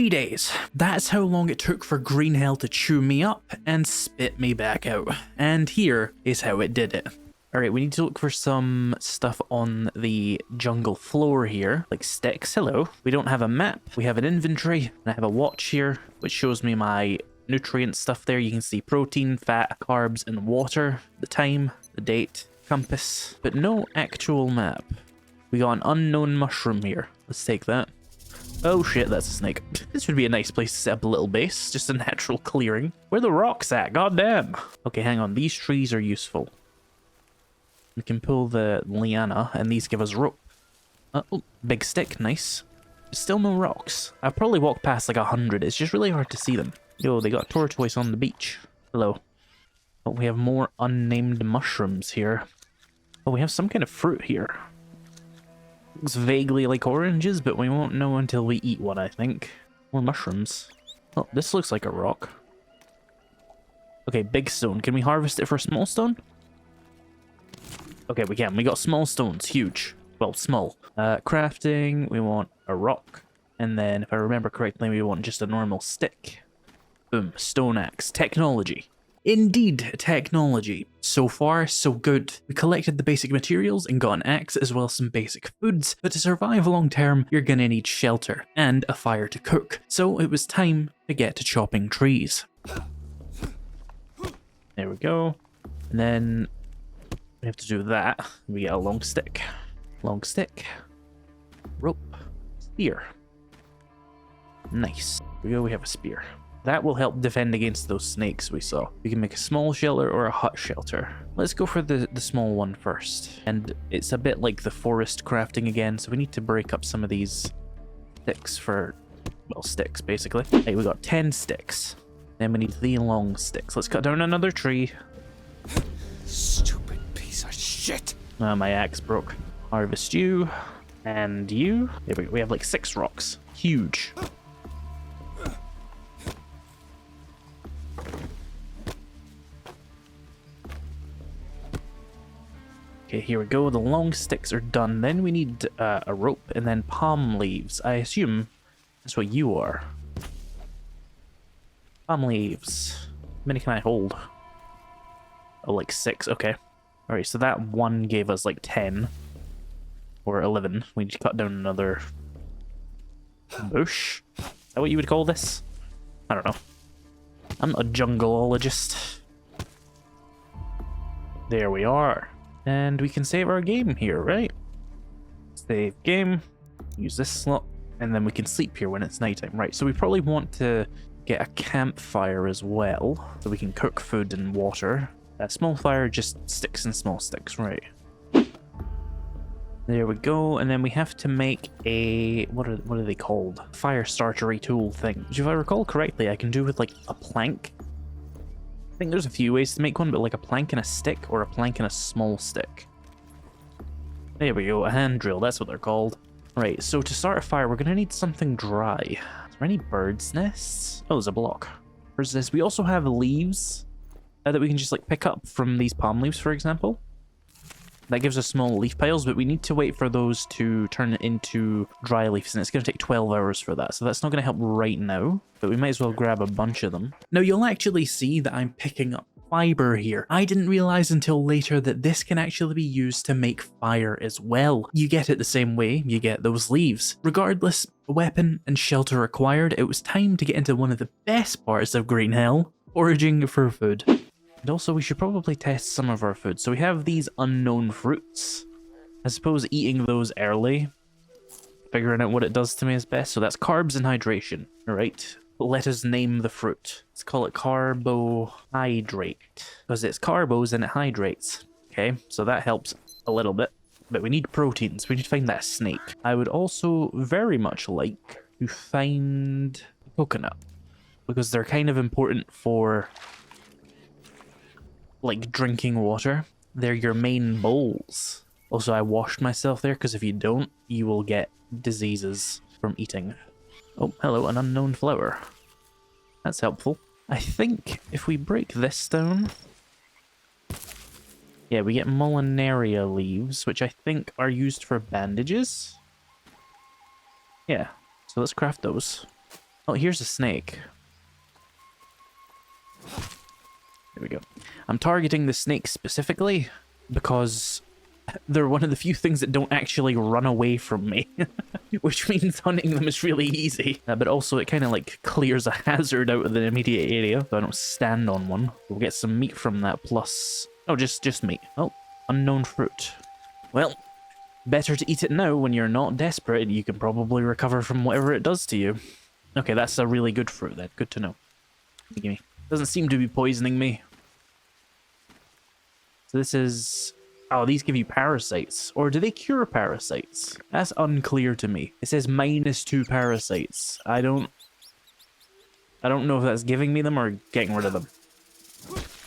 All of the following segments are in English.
3 days. That's how long it took for green hell to chew me up and spit me back out. And here is how it did it. Alright, we need to look for some stuff on the jungle floor here, like sticks. Hello. We don't have a map. We have an inventory, and I have a watch here, which shows me my nutrient stuff there. You can see protein, fat, carbs, and water, the time, the date, compass, but no actual map. We got an unknown mushroom here. Let's take that. Oh shit, that's a snake. This would be a nice place to set up a little base, just a natural clearing. Where the rocks at? Goddamn. Okay, hang on. These trees are useful. We can pull the liana, and these give us rope. Oh, big stick, nice. Still no rocks. I'll probably walk past like 100. It's just really hard to see them. Yo, they got tortoise on the beach. Hello. Oh, we have more unnamed mushrooms here. Oh, we have some kind of fruit here. Looks vaguely like oranges, but we won't know until we eat one, I think. More mushrooms. Oh, this looks like a rock. Okay, big stone. Can we harvest it for small stone? Okay, we can. We got small stones. Huge. Well, small. Crafting. We want a rock. And then, if I remember correctly, we want just a normal stick. Boom. Stone axe. Technology. Indeed, technology. So far, so good. We collected the basic materials and got an axe as well as some basic foods, but to survive long term, you're gonna need shelter and a fire to cook. So it was time to get to chopping trees. There we go. And then we have to do that. We get a long stick. Long stick. Rope. Spear. Nice. Here we go, we have a spear. That will help defend against those snakes we saw. We can make a small shelter or a hut shelter. Let's go for the small one first. And it's a bit like the forest crafting again, so we need to break up some of these sticks for, well, sticks basically. Hey, we got 10 sticks. Then we need the long sticks. Let's cut down another tree. Stupid piece of shit. My axe broke. Harvest you. And you. There we go. We have like 6 rocks. Huge. Okay, here we go. The long sticks are done. Then we need a rope and then palm leaves. I assume that's what you are. Palm leaves. How many can I hold? Oh, like 6. Okay. Alright, so that one gave us like 10. Or 11. We need to cut down another bush. Is that what you would call this? I don't know. I'm not a jungleologist. There we are. And we can save our game here, right? Save game. Use this slot. And then we can sleep here when it's nighttime. Right, so we probably want to get a campfire as well. So we can cook food and water. A small fire, just sticks and small sticks, right. There we go. And then we have to make a... What are they called? Fire startery tool thing. Which if I recall correctly, I can do with like a plank. I think there's a few ways to make one, but like a plank and a stick or a plank and a small stick. There we go, a hand drill, that's what they're called. Right, so to start a fire, we're gonna need something dry. Is there any bird's nests? Oh, there's a block. Bird's nest. We also have leaves that we can just like pick up from these palm leaves, for example. That gives us small leaf piles, but we need to wait for those to turn into dry leaves, and it's going to take 12 hours for that, so that's not going to help right now, but we might as well grab a bunch of them. Now, you'll actually see that I'm picking up fiber here. I didn't realize until later that this can actually be used to make fire as well. You get it the same way you get those leaves. Regardless, weapon and shelter required, it was time to get into one of the best parts of Green Hell, foraging for food. And also, we should probably test some of our food. So we have these unknown fruits. I suppose eating those early, figuring out what it does to me is best. So that's carbs and hydration. All right, let us name the fruit. Let's call it carbohydrate, because it's carbos and it hydrates. Okay, so that helps a little bit. But we need proteins. We need to find that snake. I would also very much like to find coconut, because they're kind of important for... like drinking water. They're your main bowls. Also, I washed myself there because if you don't, you will get diseases from eating. Oh, hello, an unknown flower. That's helpful. I think if we break this down... Yeah, we get Mollinaria leaves, which I think are used for bandages. Yeah, so let's craft those. Oh, here's a snake. There we go. I'm targeting the snake specifically because they're one of the few things that don't actually run away from me, which means hunting them is really easy. But also it kind of like clears a hazard out of the immediate area, so I don't stand on one. We'll get some meat from that plus... Oh, just meat. Oh, unknown fruit. Well, better to eat it now when you're not desperate. You can probably recover from whatever it does to you. Okay, that's a really good fruit then. Good to know. Gimme. Doesn't seem to be poisoning me. So this is... Oh, these give you parasites. Or do they cure parasites? That's unclear to me. It says -2 parasites. I don't know if that's giving me them or getting rid of them.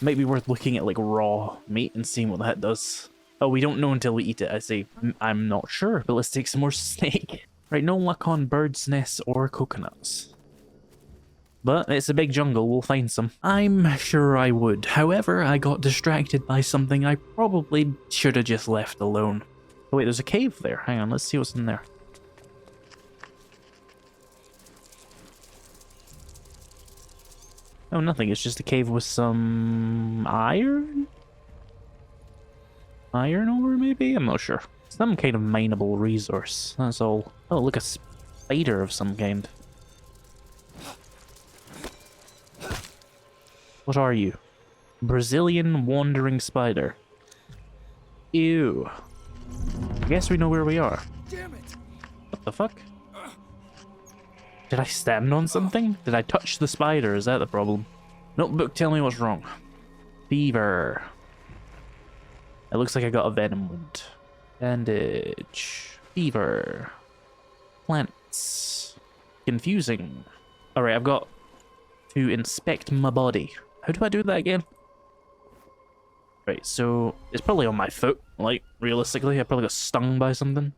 Might be worth looking at like raw meat and seeing what that does. Oh, we don't know until we eat it, I see. I'm not sure, but let's take some more snake. Right, no luck on birds' nests or coconuts. But it's a big jungle, we'll find some. I'm sure I would. However, I got distracted by something I probably should have just left alone. Oh wait, there's a cave there. Hang on, let's see what's in there. Oh, nothing. It's just a cave with some iron? Iron ore, maybe? I'm not sure. Some kind of mineable resource. That's all. Oh, look, a spider of some kind. What are you? Brazilian wandering spider. Ew. I guess we know where we are. Damn it! What the fuck? Did I stand on something? Did I touch the spider? Is that the problem? Notebook, tell me what's wrong. Fever. It looks like I got a venom wound. Bandage. Fever. Plants. Confusing. Alright, I've got to inspect my body. How do I do that again? Right, so it's probably on my foot. Like, realistically, I probably got stung by something.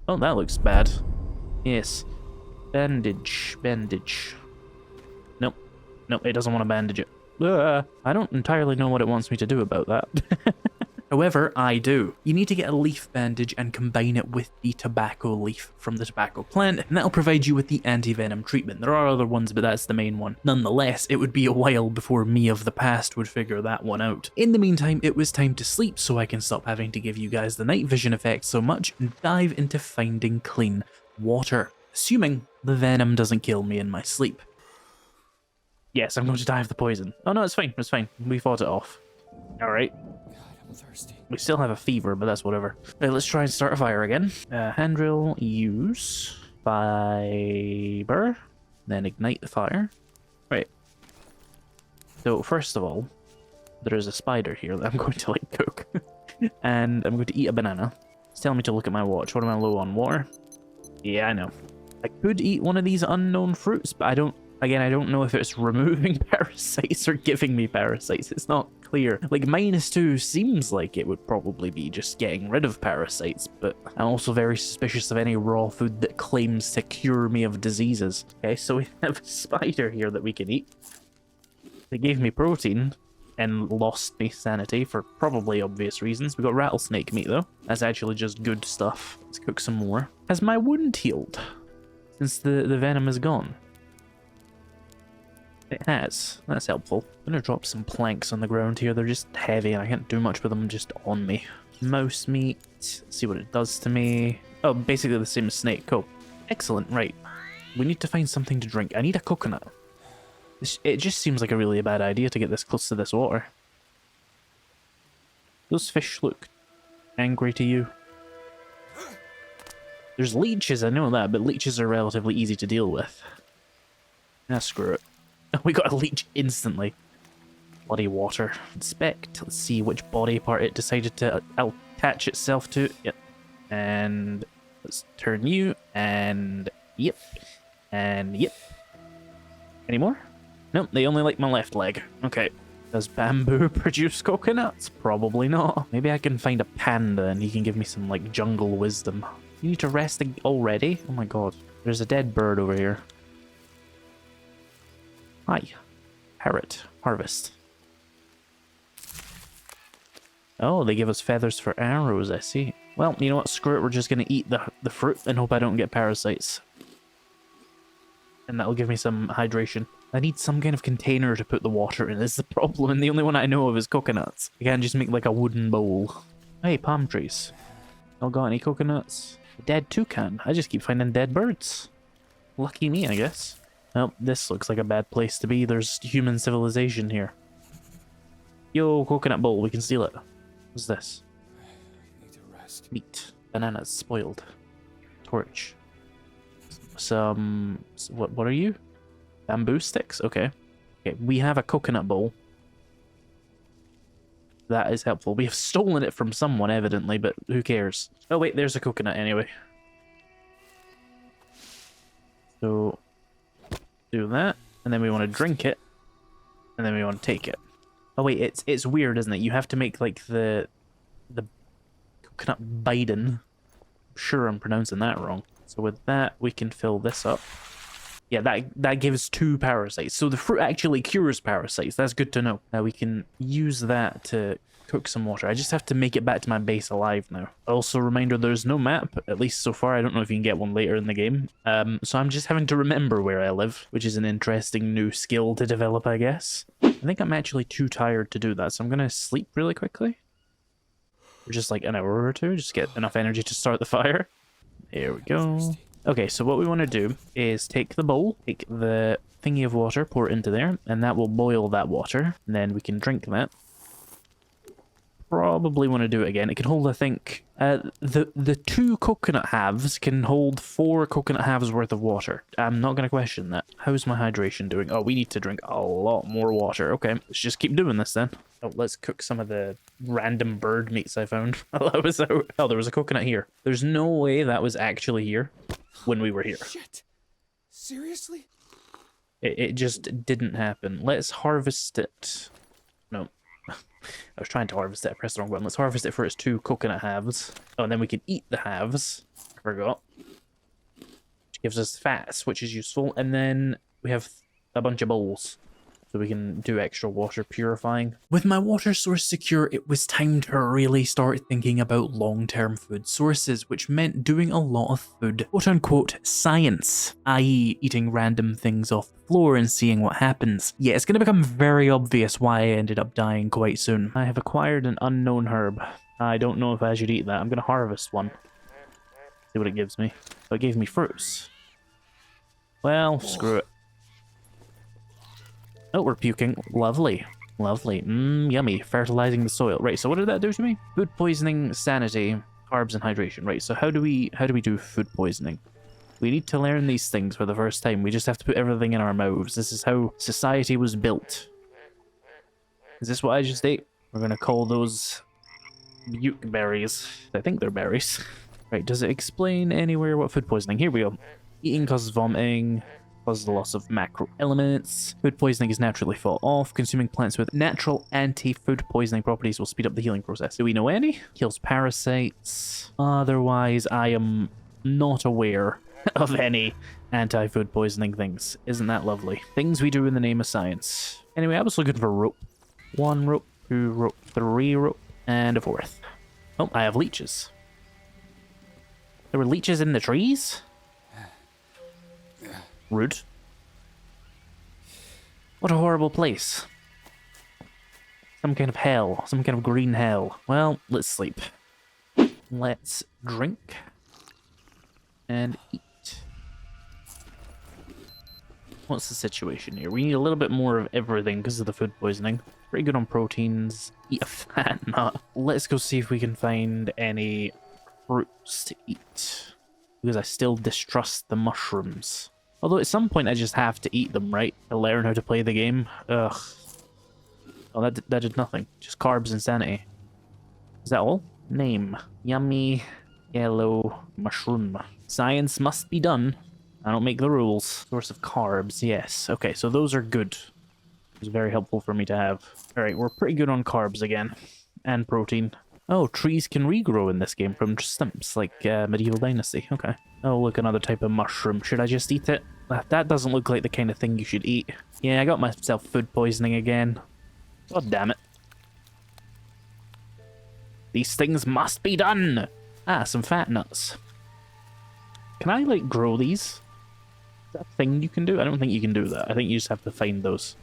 Oh, that looks bad. Yes. Bandage. Bandage. Nope. Nope, it doesn't want to bandage it. I don't entirely know what it wants me to do about that. However, I do. You need to get a leaf bandage and combine it with the tobacco leaf from the tobacco plant, and that'll provide you with the anti-venom treatment. There are other ones, but that's the main one. Nonetheless, it would be a while before me of the past would figure that one out. In the meantime, it was time to sleep so I can stop having to give you guys the night vision effect so much and dive into finding clean water. Assuming the venom doesn't kill me in my sleep. Yes, I'm going to die of the poison. Oh no, it's fine, it's fine. We fought it off. Alright. Thirsty. We still have a fever, but that's whatever. Right, let's try and start a fire again. Hand drill, use, fiber, then ignite the fire. Right. So first of all, there is a spider here that I'm going to like cook. And I'm going to eat a banana. It's telling me to look at my watch. What am I low on? Water? Yeah, I know. I could eat one of these unknown fruits, but I don't know if it's removing parasites or giving me parasites. It's not clear. Like, -2 seems like it would probably be just getting rid of parasites, but I'm also very suspicious of any raw food that claims to cure me of diseases. Okay, so we have a spider here that we can eat. They gave me protein and lost me sanity for probably obvious reasons. We got rattlesnake meat, though. That's actually just good stuff. Let's cook some more. Has my wound healed since the venom is gone? It has. That's helpful. I'm gonna drop some planks on the ground here. They're just heavy and I can't do much with them just on me. Mouse meat. Let's see what it does to me. Oh, basically the same as snake. Cool. Excellent. Right. We need to find something to drink. I need a coconut. It just seems like a really bad idea to get this close to this water. Those fish look angry to you. There's leeches, I know that, but leeches are relatively easy to deal with. Ah, screw it. We got a leech instantly. Bloody water. Inspect. Let's see which body part it decided to attach itself to. Yep. And let's turn you. And yep. And yep. Any more? Nope, they only like my left leg. Okay. Does bamboo produce coconuts? Probably not. Maybe I can find a panda and he can give me some, like, jungle wisdom. You need to rest already? Oh my god. There's a dead bird over here. Hi. Parrot. Harvest. Oh, they give us feathers for arrows, I see. Well, you know what? Screw it. We're just going to eat the fruit and hope I don't get parasites. and that'll give me some hydration. I need some kind of container to put the water in. This is the problem, and the only one I know of is coconuts. I can't just make like a wooden bowl. Hey, palm trees. Y'all got any coconuts? A dead toucan. I just keep finding dead birds. Lucky me, I guess. Well, this looks like a bad place to be. There's human civilization here. Yo, coconut bowl, we can steal it. What's this? Need to rest. Meat. Bananas, spoiled. Torch. Some... What are you? Bamboo sticks? Okay. Okay, we have a coconut bowl. That is helpful. We have stolen it from someone, evidently, but who cares? Oh, wait, there's a coconut anyway. So, do that, and then we want to drink it, and then we want to take it. Oh, wait, it's weird, isn't it? You have to make, like, the coconut Biden. I'm sure I'm pronouncing that wrong. So with that, we can fill this up. Yeah, that gives 2 parasites. So the fruit actually cures parasites. That's good to know. Now we can use that to cook some water. I just have to make it back to my base alive now. Also, reminder, there's no map, at least so far. I don't know if you can get one later in the game. So I'm just having to remember where I live, which is an interesting new skill to develop, I guess. I think I'm actually too tired to do that, so I'm going to sleep really quickly. For just like an hour or two, just get enough energy to start the fire. There we go. Okay, so what we want to do is take the bowl, take the thingy of water, pour it into there, and that will boil that water, and then we can drink that. Probably want to do it again. It can hold, I think, the 2 coconut halves can hold 4 coconut halves worth of water. I'm not going to question that. How's my hydration doing? Oh, we need to drink a lot more water. Okay, let's just keep doing this then. Oh, let's cook some of the random bird meats I found while I was out. Oh, there was a coconut here. There's no way that was actually here when we were here. Shit. Seriously? It just didn't happen. Let's harvest it. No. I was trying to harvest it. I pressed the wrong button. Let's harvest it for its 2 coconut halves. Oh, and then we can eat the halves. I forgot. Which gives us fats, which is useful. And then we have a bunch of bowls, so we can do extra water purifying. With my water source secure, it was time to really start thinking about long-term food sources, which meant doing a lot of food, quote-unquote, science, i.e. eating random things off the floor and seeing what happens. Yeah, it's going to become very obvious why I ended up dying quite soon. I have acquired an unknown herb. I don't know if I should eat that. I'm going to harvest one. See what it gives me. Oh, it gave me fruits. Well, screw it. Oh, we're puking. Lovely. Lovely. Yummy. Fertilizing the soil. Right, so what did that do to me? Food poisoning, sanity, carbs, and hydration. Right, so how do we do food poisoning? We need to learn these things for the first time. We just have to put everything in our mouths. This is how society was built. Is this what I just ate? We're gonna call those buke berries. I think they're berries. Right, does it explain anywhere what food poisoning? Here we go. Eating causes vomiting. Causes the loss of macro elements. Food poisoning is naturally fought off. Consuming plants with natural anti-food poisoning properties will speed up the healing process. Do we know any? Kills parasites. Otherwise, I am not aware of any anti-food poisoning things. Isn't that lovely? Things we do in the name of science. Anyway, I was looking for rope. 1 rope, 2 rope, 3 rope, and a 4th. Oh, I have leeches. There were leeches in the trees? Rude. What a horrible place. Some kind of hell. Some kind of green hell. Well, let's sleep. Let's drink. And eat. What's the situation here? We need a little bit more of everything because of the food poisoning. Pretty good on proteins. Eat a fat nut. Let's go see if we can find any fruits to eat. Because I still distrust the mushrooms. Although at some point I just have to eat them, right? To learn how to play the game. Ugh. Oh, that did nothing. Just carbs and sanity. Is that all? Name. Yummy yellow mushroom. Science must be done. I don't make the rules. Source of carbs, yes. Okay, so those are good. It's very helpful for me to have. Alright, we're pretty good on carbs again. And protein. Oh, trees can regrow in this game from stumps, like Medieval Dynasty. Okay. Oh, look, another type of mushroom. Should I just eat it? That doesn't look like the kind of thing you should eat. Yeah, I got myself food poisoning again. God damn it. These things must be done! Ah, some fat nuts. Can I, like, grow these? that a thing you can do? I don't think you can do that. I think you just have to find those.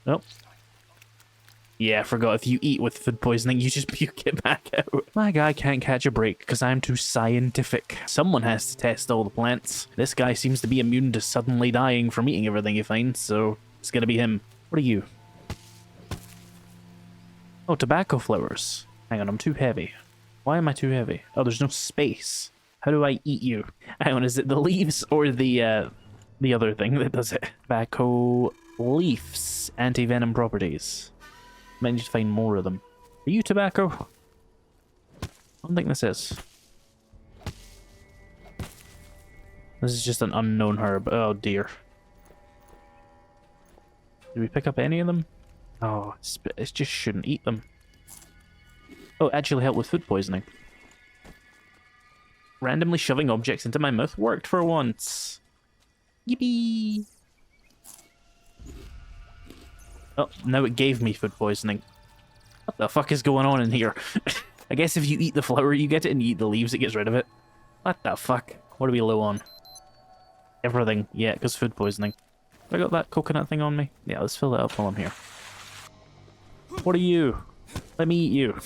Nope. Yeah, I forgot. If you eat with food poisoning, you just puke it back out. My guy can't catch a break because I'm too scientific. Someone has to test all the plants. This guy seems to be immune to suddenly dying from eating everything he finds, so it's gonna be him. What are you? Oh, tobacco flowers. Hang on, I'm too heavy. Why am I too heavy? Oh, there's no space. How do I eat you? Hang on, is it the leaves or the other thing that does it? Tobacco leaves. Anti-venom properties. Might need to find more of them. Are you tobacco? I don't think this is. This is just an unknown herb. Oh dear. Did we pick up any of them? Oh, it just shouldn't eat them. Oh, actually help with food poisoning. Randomly shoving objects into my mouth worked for once. Yippee! Oh, now it gave me food poisoning. What the fuck is going on in here? I guess if you eat the flower, you get it, and you eat the leaves, it gets rid of it. What the fuck? What are we low on? Everything. Yeah, because food poisoning. Have I got that coconut thing on me? Yeah, let's fill that up while I'm here. What are you? Let me eat you.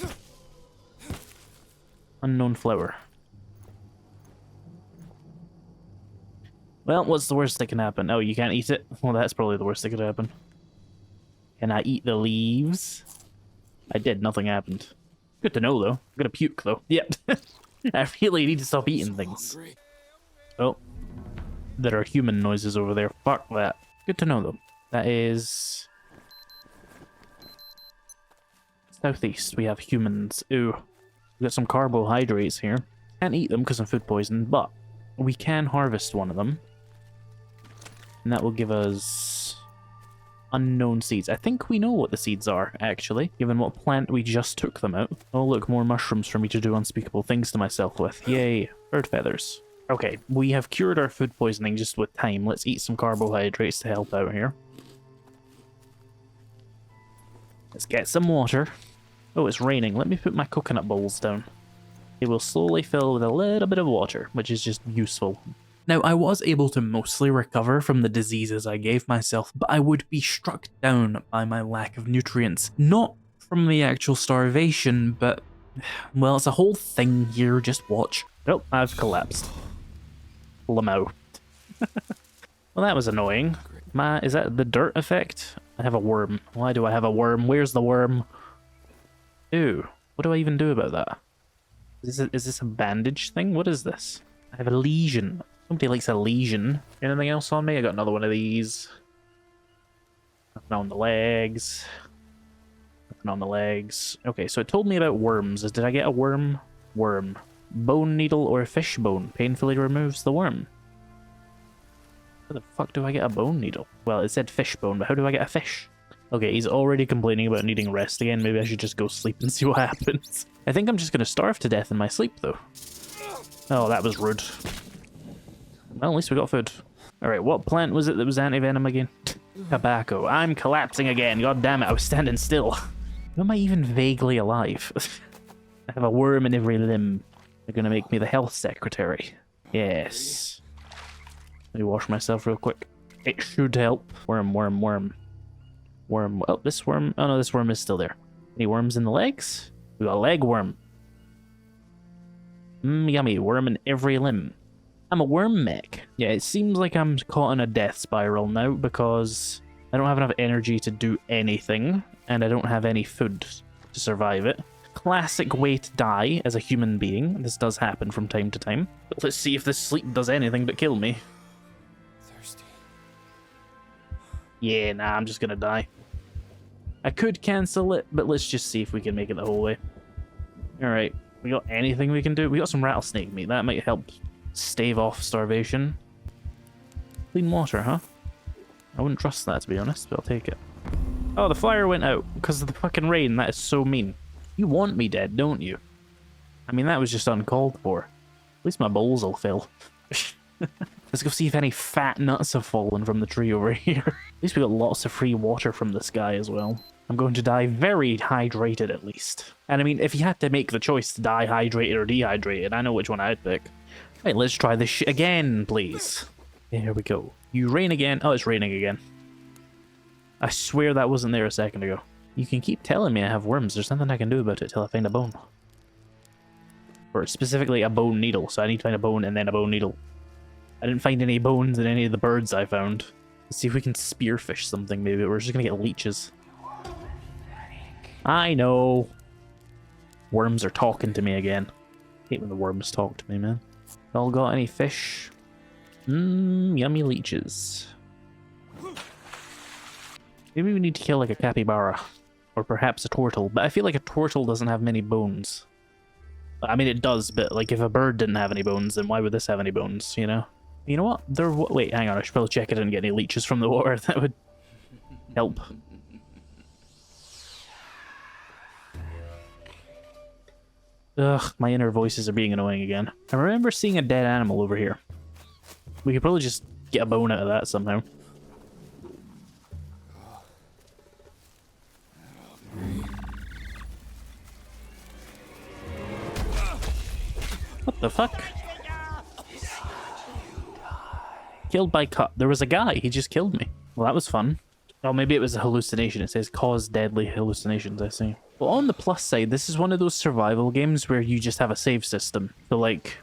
Unknown flower. Well, what's the worst that can happen? Oh, you can't eat it? Well, that's probably the worst that could happen. Can I eat the leaves? I did. Nothing happened. Good to know, though. I'm gonna puke, though. Yep. I really need to stop eating things. Oh. There are human noises over there. Fuck that. Good to know, though. That is... southeast. We have humans. Ooh. We got some carbohydrates here. Can't eat them because I'm food poisoned, but we can harvest one of them. And that will give us unknown seeds. I think we know what the seeds are, actually, given what plant we just took them out. Oh, look, more mushrooms for me to do unspeakable things to myself with. Yay, bird feathers. Okay, we have cured our food poisoning just with time. Let's eat some carbohydrates to help out here. Let's get some water. Oh, it's raining. Let me put my coconut bowls down. It will slowly fill with a little bit of water, which is just useful. Now, I was able to mostly recover from the diseases I gave myself, but I would be struck down by my lack of nutrients. Not from the actual starvation, but... well, it's a whole thing here, just watch. Oh, I've collapsed. Lamo. Well, that was annoying. Is that the dirt effect? I have a worm. Why do I have a worm? Where's the worm? Ew. What do I even do about that? Is this a bandage thing? What is this? I have a lesion. Somebody likes a lesion. Anything else on me? I got another one of these. Nothing on the legs. Nothing on the legs. Okay, so it told me about worms. Did I get a worm? Worm. Bone needle or fish bone painfully removes the worm. How the fuck do I get a bone needle? Well, it said fish bone, but how do I get a fish? Okay, he's already complaining about needing rest again. Maybe I should just go sleep and see what happens. I think I'm just going to starve to death in my sleep, though. Oh, that was rude. Well, at least we got food. Alright, what plant was it that was anti-venom again? Tobacco. I'm collapsing again. God damn it, I was standing still. How am I even vaguely alive? I have a worm in every limb. They're going to make me the health secretary. Yes. Let me wash myself real quick. It should help. Worm, worm, worm. Worm. Oh, this worm. Oh no, this worm is still there. Any worms in the legs? We got a leg worm. Yummy. Worm in every limb. I'm a worm mech. Yeah, it seems like I'm caught in a death spiral now because I don't have enough energy to do anything and I don't have any food to survive it. Classic way to die as a human being. This does happen from time to time. But let's see if this sleep does anything but kill me. Thirsty. Yeah, nah, I'm just gonna die. I could cancel it, but let's just see if we can make it the whole way. Alright, we got anything we can do? We got some rattlesnake meat. That might help stave off starvation. Clean water, huh? I wouldn't trust that, to be honest, but I'll take it. Oh, the fire went out because of the fucking rain. That is so mean. You want me dead, don't you? I mean, that was just uncalled for. At least my bowls will fill. Let's go see if any fat nuts have fallen from the tree over here. At least we got lots of free water from the sky as well. I'm going to die very hydrated at least. And I mean, if you had to make the choice to die hydrated or dehydrated, I know which one I'd pick. Right, let's try this shit again, please. There we go. You rain again. Oh, it's raining again. I swear that wasn't there a second ago. You can keep telling me I have worms. There's nothing I can do about it till I find a bone. Or specifically a bone needle. So I need to find a bone and then a bone needle. I didn't find any bones in any of the birds I found. Let's see if we can spearfish something maybe. We're just gonna get leeches. I know. Worms are talking to me again. Hate when the worms talk to me, man. Y'all got any fish? Yummy leeches. Maybe we need to kill like a capybara. Or perhaps a turtle. But I feel like a turtle doesn't have many bones. I mean, it does, but like if a bird didn't have any bones, then why would this have any bones, you know? You know what? Wait, hang on. I should probably check it and get any leeches from the water. That would help. Ugh, my inner voices are being annoying again. I remember seeing a dead animal over here. We could probably just get a bone out of that somehow. What the fuck? Killed by cut. There was a guy. He just killed me. Well, that was fun. Oh, maybe it was a hallucination. It says cause deadly hallucinations, I see. Well, on the plus side, this is one of those survival games where you just have a save system. So, like,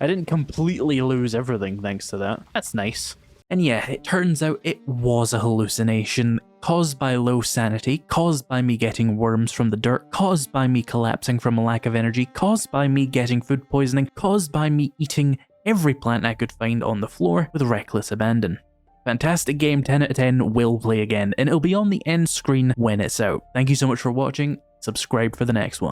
I didn't completely lose everything thanks to that. That's nice. And yeah, it turns out it was a hallucination caused by low sanity, caused by me getting worms from the dirt, caused by me collapsing from a lack of energy, caused by me getting food poisoning, caused by me eating every plant I could find on the floor with reckless abandon. Fantastic game, 10 out of 10, will play again, and it'll be on the end screen when it's out. Thank you so much for watching, subscribe for the next one.